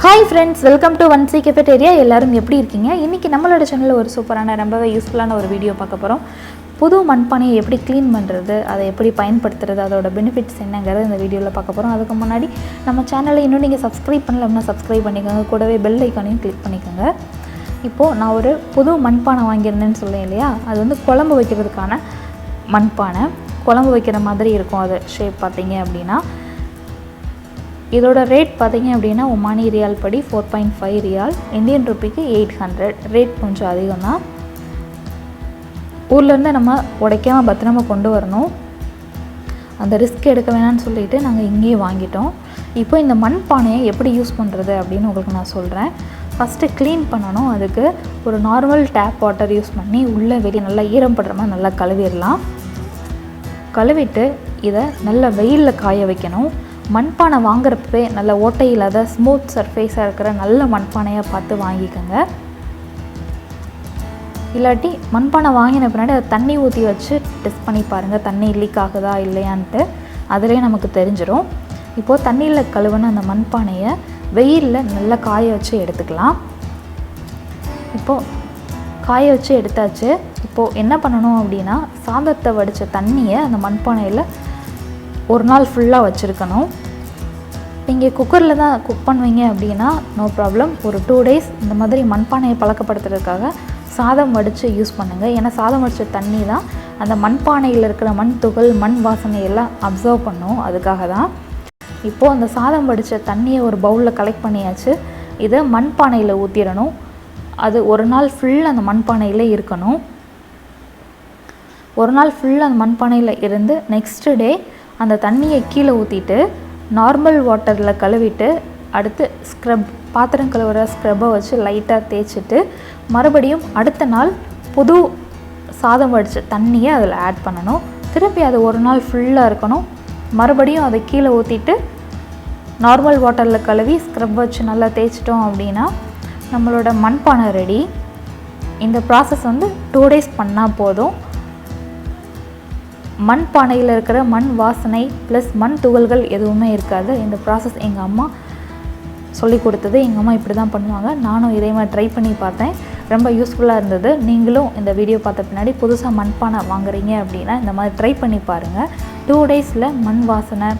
Hi friends, welcome to 1C Cafeteria. எல்லாரும் எப்படி இருக்கீங்க? இன்னைக்கு நம்மளோட சேனல்ல ஒரு சூப்பரான ரொம்பவே யூஸ்ஃபுல்லான ஒரு வீடியோ பார்க்க போறோம். புது மண்பானையை எப்படி க்ளீன் பண்றது, அதை எப்படி பயன்படுத்துறது, அதோட பெனிஃபிட்ஸ் என்னங்கறத இந்த வீடியோல பார்க்க போறோம். அதுக்கு முன்னாடி நம்ம சேனலை இன்னும் நீங்க Subscribe பண்ணலன்னா Subscribe பண்ணிக்கோங்க. கூடவே பெல் ஐகானையும் கிளிக் பண்ணிக்கோங்க. இப்போ நான் ஒரு புது மண்பானை வாங்கியிருந்தேன்னு சொல்றேன் இல்லையா? அது வந்து குழம்பு வைக்கிறதுக்கான மண்பானை. குழம்பு வைக்கிற மாதிரி இருக்கும் அது ஷேப் பாத்தீங்க அப்படினா. இதோட ரேட் பாத்தீங்க அப்படினா ஒமானி ரியால் படி 4.5 ரியால், இந்தியன் ரூபிக்கு 800. ரேட் கொஞ்சம் அதிகம் தான். ஊர்ல இருந்து நம்ம உடைக்காம பத்திரமா கொண்டு வரணும். அந்த ரிஸ்க் எடுக்க வேணாம்னு சொல்லிட்டு நாங்க இங்கேயே வாங்கிட்டோம். இப்போ இந்த மண்பானையை எப்படி யூஸ் பண்றது அப்படினு உங்களுக்கு நான் சொல்றேன். ஃபர்ஸ்ட் க்ளீன் பண்ணனும். அதுக்கு ஒரு நார்மல் டேப் வாட்டர் யூஸ் பண்ணி உள்ள வெளிய நல்லா ஈரம் படுற மாதிரி நல்லா கழுவிடலாம். கழுவிட்டு இத நல்ல வெயில்ல காய வைக்கணும். மண்பானை வாங்குறப்பவே நல்ல ஓட்டை இல்லாத ஸ்மூத் சர்ஃபேஸா இருக்கிற நல்ல மண்பானையா பார்த்து வாங்கிக்கங்க. இல்லாட்டி மண்பானை வாங்கின பின்னாடி அதை தண்ணி ஊற்றி வச்சு டெஸ்ட் பண்ணி பாருங்க, தண்ணி லீக் ஆகுதா இல்லையான்ட்டு. அதிலே நமக்கு தெரிஞ்சிடும். இப்போது தண்ணியில் கழுவுன அந்த மண்பானையை வெயிலில் நல்லா காய வச்சு எடுத்துக்கலாம். இப்போது காய வச்சு எடுத்தாச்சு. இப்போது என்ன பண்ணணும் அப்படின்னா, சாதத்தை வடித்த தண்ணியை அந்த மண்பானையில் ஒரு நாள் ஃபுல்லாக வச்சுருக்கணும். நீங்கள் குக்கரில் தான் குக் பண்ணுவீங்க அப்படின்னா நோ ப்ராப்ளம். ஒரு 2 days இந்த மாதிரி மண்பானையை பழக்கப்படுத்துறதுக்காக சாதம் வடித்து யூஸ் பண்ணுங்கள். ஏன்னா சாதம் வடித்த தண்ணி தான் அந்த மண்பானையில் இருக்கிற மண் துகள், மண் வாசனையெல்லாம் அப்சர்வ் பண்ணும். அதுக்காக தான். இப்போது அந்த சாதம் வடித்த தண்ணியை ஒரு பவுலில் கலெக்ட் பண்ணியாச்சு. இதை மண்பானையில் ஊற்றிடணும். அது ஒரு நாள் ஃபுல்லாக அந்த மண்பானையில் இருக்கணும். ஒரு நாள் ஃபுல்லாக அந்த மண்பானையில் இருந்து நெக்ஸ்ட் டே அந்த தண்ணியை கீழே ஊற்றிட்டு நார்மல் வாட்டரில் கழுவிட்டு அடுத்து ஸ்க்ரப், பாத்திரம் கழுவுற ஸ்க்ரப்பை வச்சு லைட்டாக தேய்ச்சிட்டு மறுபடியும் அடுத்த நாள் புது சாதம் வடித்த தண்ணியை அதில் ஆட் பண்ணணும். திருப்பி அது ஒரு நாள் ஃபுல்லாக இருக்கணும். மறுபடியும் அதை கீழே ஊற்றிட்டு நார்மல் வாட்டரில் கழுவி ஸ்க்ரப் வச்சு நல்லா தேய்ச்சிட்டோம் அப்படின்னா நம்மளோட மண்பானை ரெடி. இந்த ப்ராசஸ் வந்து 2 days பண்ணால் போதும். மண் பானையில் இருக்கிற மண் வாசனை ப்ளஸ் மண் துகள்கள் எதுவுமே இருக்காது. இந்த ப்ராசஸ் எங்கள் அம்மா சொல்லி கொடுத்தது. எங்கள் அம்மா இப்படி தான் பண்ணுவாங்க. நானும் இதே மாதிரி ட்ரை பண்ணி பார்த்தேன். ரொம்ப யூஸ்ஃபுல்லாக இருந்தது. நீங்களும் இந்த வீடியோ பார்த்த பின்னாடி புதுசாக மண்பானை வாங்குறீங்க அப்படின்னா இந்த மாதிரி ட்ரை பண்ணி பாருங்கள். 2 daysல மண் வாசனை,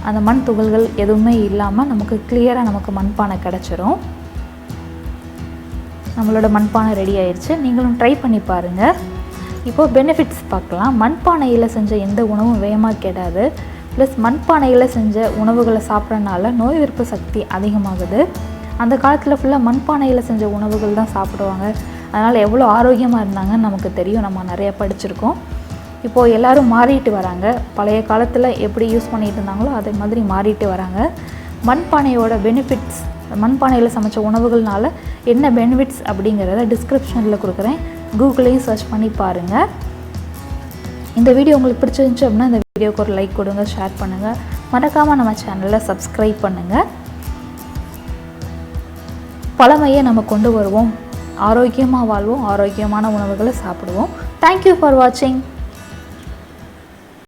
அந்த மண் துகள்கள் எதுவுமே இல்லாமல் நமக்கு கிளியராக நமக்கு மண்பானை கிடச்சிரும். நம்மளோட மண்பானை ரெடி ஆயிடுச்சு. நீங்களும் ட்ரை பண்ணி பாருங்கள். இப்போது பெனிஃபிட்ஸ் பார்க்கலாம். மண்பானையில் செஞ்ச எந்த உணவும் வேகமாக கெடாது. ப்ளஸ் மண்பானையில் செஞ்ச உணவுகளை சாப்பிட்றதுனால நோய் எதிர்ப்பு சக்தி அதிகமாகுது. அந்த காலத்தில் ஃபுல்லாக மண்பானையில் செஞ்ச உணவுகள் தான் சாப்பிடுவாங்க. அதனால் எவ்வளோ ஆரோக்கியமாக இருந்தாங்கன்னு நமக்கு தெரியும். நம்ம நிறையா படிச்சிருக்கோம். இப்போது எல்லோரும் மாறிட்டு வராங்க. பழைய காலத்தில் எப்படி யூஸ் பண்ணிகிட்டு இருந்தாங்களோ அதே மாதிரி மாறிட்டு வராங்க. மண்பானையோட பெனிஃபிட்ஸ், மண்பானையில் சமைச்ச உணவுகள்னால என்ன பெனிஃபிட்ஸ் அப்படிங்கிறத டிஸ்கிரிப்ஷனில் கொடுக்குறேன். கூகுளையும் சர்ச் பண்ணி பாருங்கள். இந்த வீடியோ உங்களுக்கு பிடிச்சிருந்துச்சு அப்படின்னா இந்த வீடியோக்கு ஒரு லைக் கொடுங்க, ஷேர் பண்ணுங்கள். மறக்காமல் நம்ம சேனலை சப்ஸ்கிரைப் பண்ணுங்கள். பழமையை நம்ம கொண்டு வருவோம். ஆரோக்கியமாக வாழ்வோம். ஆரோக்கியமான உணவுகளை சாப்பிடுவோம். தேங்க்யூ ஃபார் வாட்சிங்.